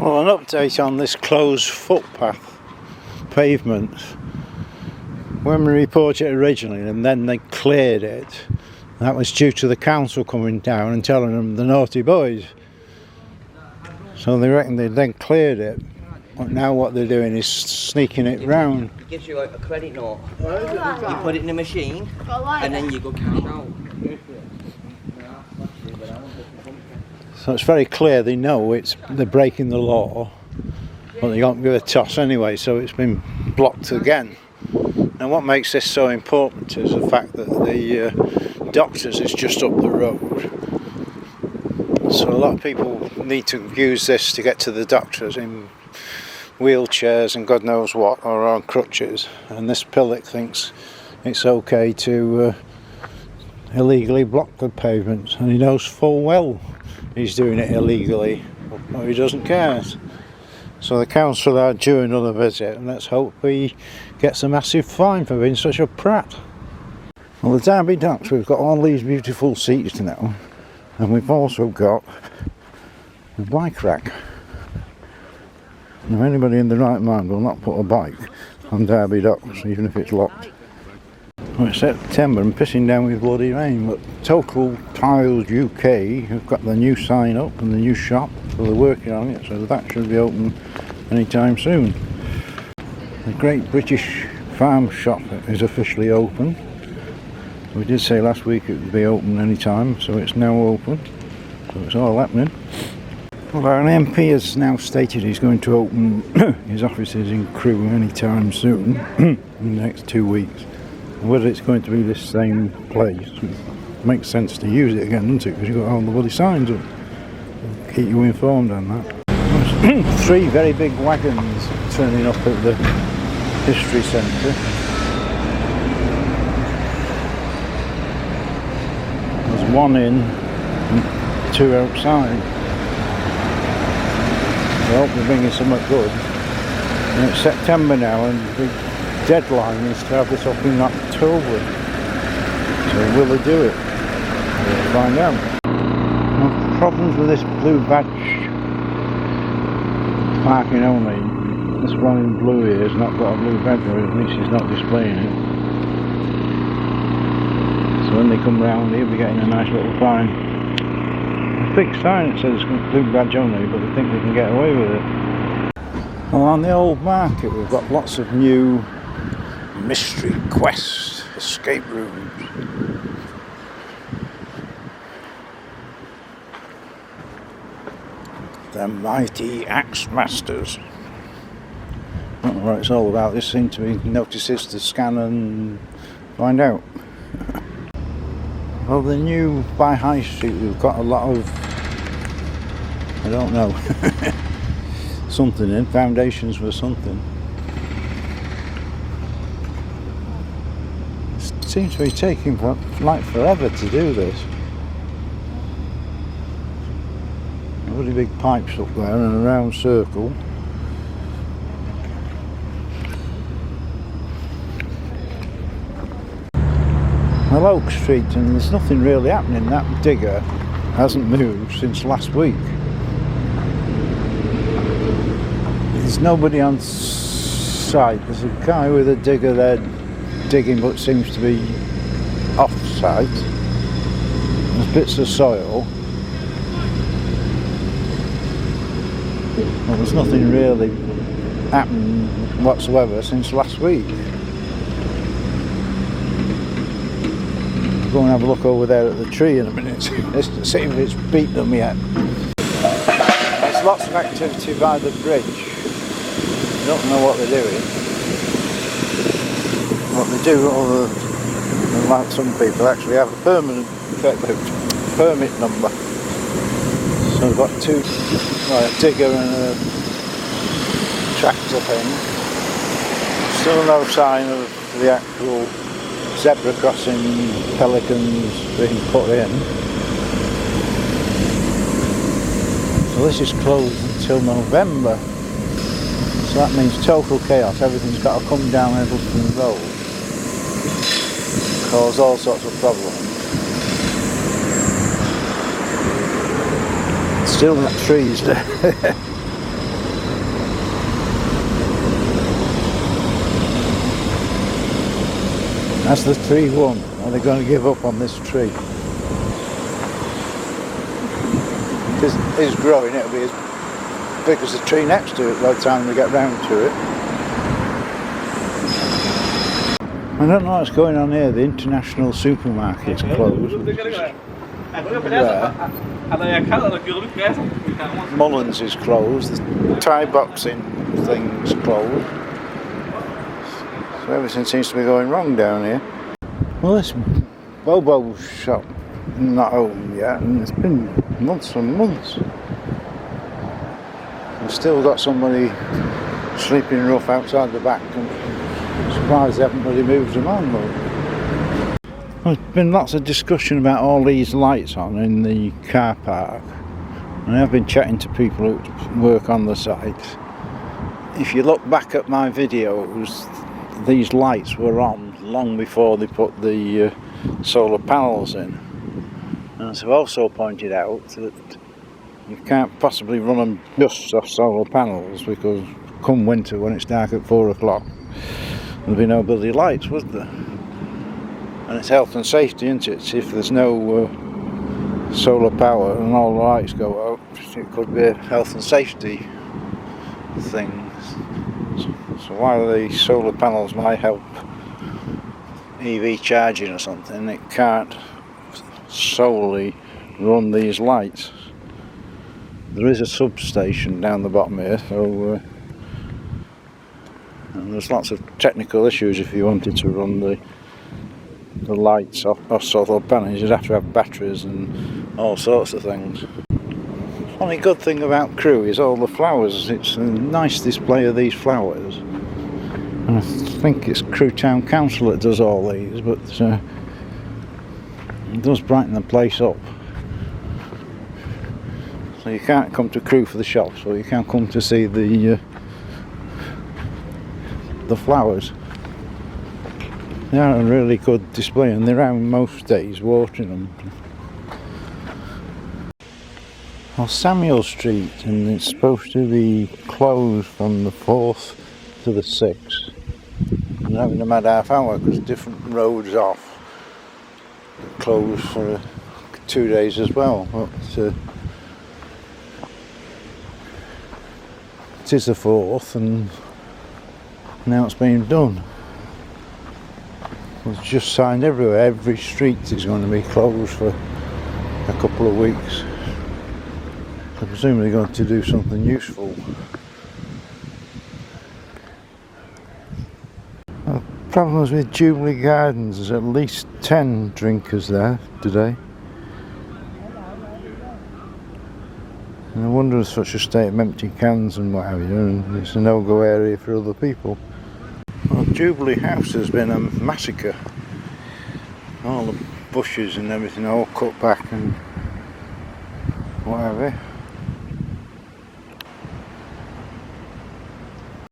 Well, an update on this closed footpath pavement. When we reported it originally and then they cleared it, that was due to the council coming down and telling them the naughty boys. So they reckon they then cleared it, but now what they're doing is sneaking it round. It gives you a credit note. You put it in the machine and then you go cash out. So it's very clear they know they're breaking the law, but they don't give a toss anyway, so it's been blocked again. And what makes this so important is the fact that the doctors is just up the road. So a lot of people need to use this to get to the doctors in wheelchairs and God knows what, or on crutches. And this pillock thinks it's okay to illegally block the pavement, and he knows full well he's doing it illegally, but he doesn't care. So the council are due another visit, and let's hope he gets a massive fine for being such a prat. Well, the Derby Docks, we've got all these beautiful seats now, and we've also got a bike rack. Now, anybody in the right mind will not put a bike on Derby Docks, even if it's locked. Well, it's September and pissing down with bloody rain, but Total Tiles UK have got the new sign up and the new shop, so they're working on it, so that should be open anytime soon. The Great British Farm Shop is officially open. We did say last week it would be open anytime, so it's now open, so it's all happening. Well, our MP has now stated he's going to open his offices in Crewe anytime soon, in the next 2 weeks. Whether it's going to be this same place, it makes sense to use it again, doesn't it? Because you've got all the bloody signs up. Keep you informed on that. 3 very big wagons turning up at the History Centre. There's 1 in and 2 outside. I hope they're bringing something good. And it's September now, and the deadline is to have this up in October. So will they do it? We'll find out. Well, problems with this blue badge parking only. This one in blue here has not got a blue badge, or at least he's not displaying it. So when they come round, he'll be getting a nice little fine. A big sign that says blue badge only, but they think they can get away with it. Well, on the old market we've got lots of new mystery quest escape rooms. The mighty axe masters. I don't know what it's all about. This seems to be notices to scan and find out. Well, the new by High Street, we've got a lot of, I don't know, something in, foundations for something. It seems to be taking like forever to do this. Really big pipes up there in a round circle. Well, Oak Street, and there's nothing really happening. That digger hasn't moved since last week. There's nobody on site. There's a guy with a digger there digging, but seems to be off site. There's bits of soil. Well, there's nothing really happened whatsoever since last week. Go and have a look over there at the tree in a minute, to see if it's beat them yet. There's lots of activity by the bridge. I don't know what they're doing. What they do, other than like some people, actually have a permit number. So we've got 2, a digger and a tractor thing. Still no sign of the actual zebra crossing pelicans being put in. So this is closed until November. So that means total chaos. Everything's got to come down Eggleston Road. Cause all sorts of problems. Still not trees there. That's the tree one. Are they going to give up on this tree? This is growing, it'll be as big as the tree next to it by the time we get round to it. I don't know what's going on here. The international supermarket's closed. Mullins is closed. The Thai boxing thing's closed. So everything seems to be going wrong down here. Well, this Bobo shop not open yet, and it's been months and months. We've still got somebody sleeping rough outside the back. I'm surprised they haven't really moved them on. There's been lots of discussion about all these lights on in the car park, and I've been chatting to people who work on the site. If you look back at my videos, these lights were on long before they put the solar panels in. And as I've also pointed out, that you can't possibly run them just off solar panels, because come winter when it's dark at 4 o'clock there'll be no bloody lights, would there? And it's health and safety, isn't it? If there's no solar power and all the lights go out, it could be a health and safety thing. So while the solar panels might help EV charging or something, it can't solely run these lights. There is a substation down the bottom here, so and there's lots of technical issues if you wanted to run the lights off solar panels. You'd have to have batteries and all sorts of things. Only good thing about Crewe is all the flowers. It's a nice display of these flowers. And I think it's Crewe Town Council that does all these, but it does brighten the place up. So you can't come to Crewe for the shops, or you can't come to see the flowers. They are a really good display, and they're around most days watering them. Well, Samuel Street, and it's supposed to be closed from the 4th to the 6th. And having a mad half hour because different roads off closed for 2 days as well. But it is the 4th, and now it's been done. It's just signed everywhere. Every street is going to be closed for a couple of weeks. I presume they're going to do something useful. Problems with Jubilee Gardens. There's at least 10 drinkers there today. And I wonder if such a state of empty cans and what have you, and it's a no-go area for other people. Well, Jubilee House has been a massacre. All the bushes and everything all cut back and whatever.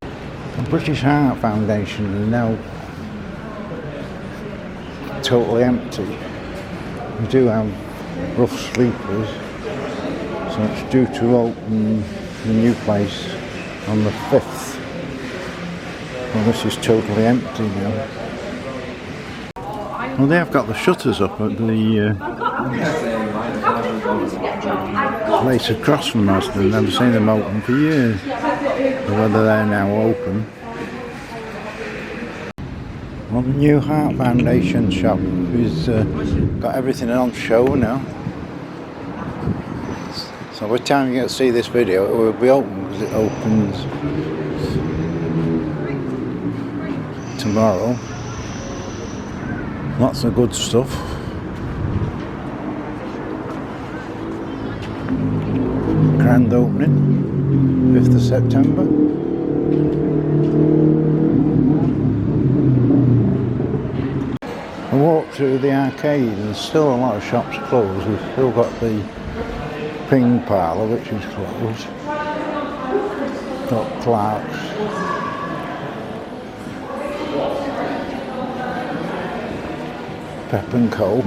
The British Heart Foundation are now totally empty. We do have rough sleepers, so it's due to open the new place on the 5th. Well, this is totally empty now. Well, they have got the shutters up at the place across from us. I've never seen them open for years. So whether they're now open. Well, the new Heart Foundation shop is got everything on show now. So by the time you get to see this video, it will be open because it opens tomorrow. Lots of good stuff. Grand opening, 5th of September. I walked through the arcade and there's still a lot of shops closed. We've still got the Ping Parlour, which is closed. Got Clark's. Pep and Co.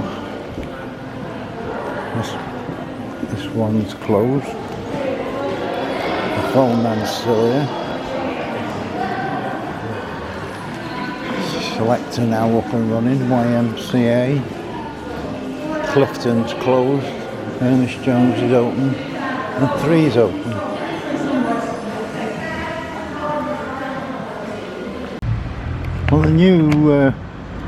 This one's closed. The phone man's still here. Selector now up and running. YMCA. Clifton's closed. Ernest Jones is open. And 3's open. Well, the new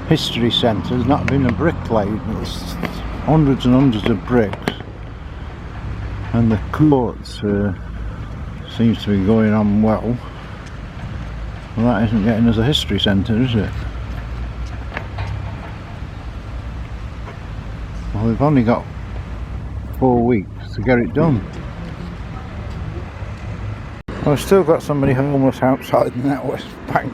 history centre has not been a brick laid. It's hundreds and hundreds of bricks. And the courts seems to be going on well. Well, that isn't getting us a history centre, is it? Well, we've only got 4 weeks to get it done. Well, we've still got somebody homeless outside the NatWest Bank.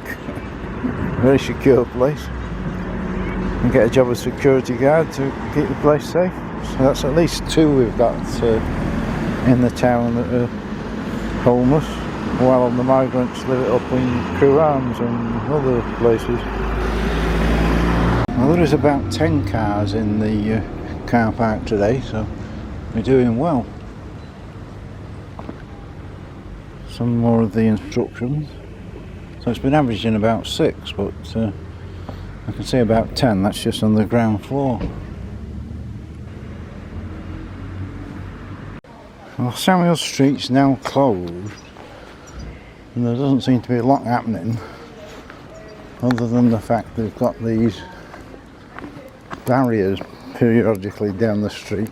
Very secure place. And get a job as security guard to keep the place safe. So that's at least 2 we've got in the town that are homeless, while the migrants live it up in Crewe and other places. Well, there is about 10 cars in the car park today, so we're doing well. Some more of the instructions. So it's been averaging about 6, but I can see about 10, that's just on the ground floor. Well, Samuel Street's now closed, and there doesn't seem to be a lot happening, other than the fact they've got these barriers periodically down the street.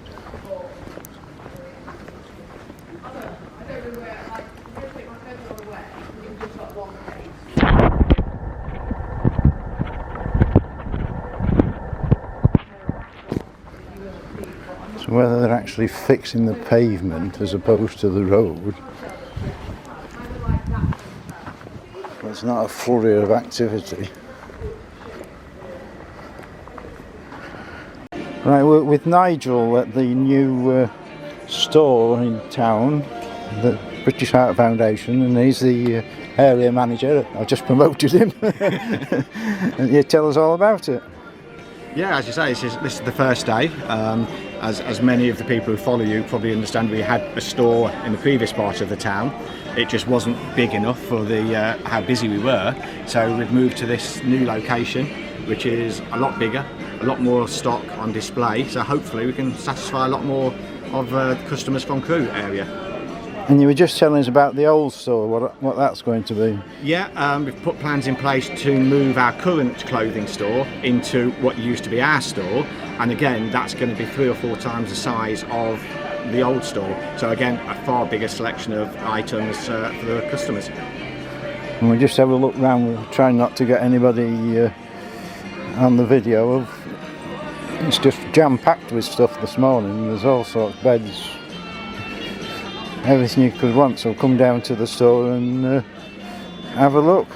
So whether they're actually fixing the pavement as opposed to the road, there's not a flurry of activity. Right, we're with Nigel at the new store in town, the British Heart Foundation, and he's the area manager. I just promoted him. And you tell us all about it. Yeah, as you say, this is the first day. As many of the people who follow you probably understand, we had a store in the previous part of the town. It just wasn't big enough for the how busy we were, so we've moved to this new location, which is a lot bigger, a lot more stock on display, so hopefully we can satisfy a lot more of customers from Crewe area. And you were just telling us about the old store, what that's going to be. Yeah, we've put plans in place to move our current clothing store into what used to be our store, and again that's going to be 3 or 4 times the size of the old store, so again a far bigger selection of items for the customers. And we just have a look round, we're trying not to get anybody on the video. It's just jam-packed with stuff this morning. There's all sorts of beds, everything you could want, so come down to the store and have a look.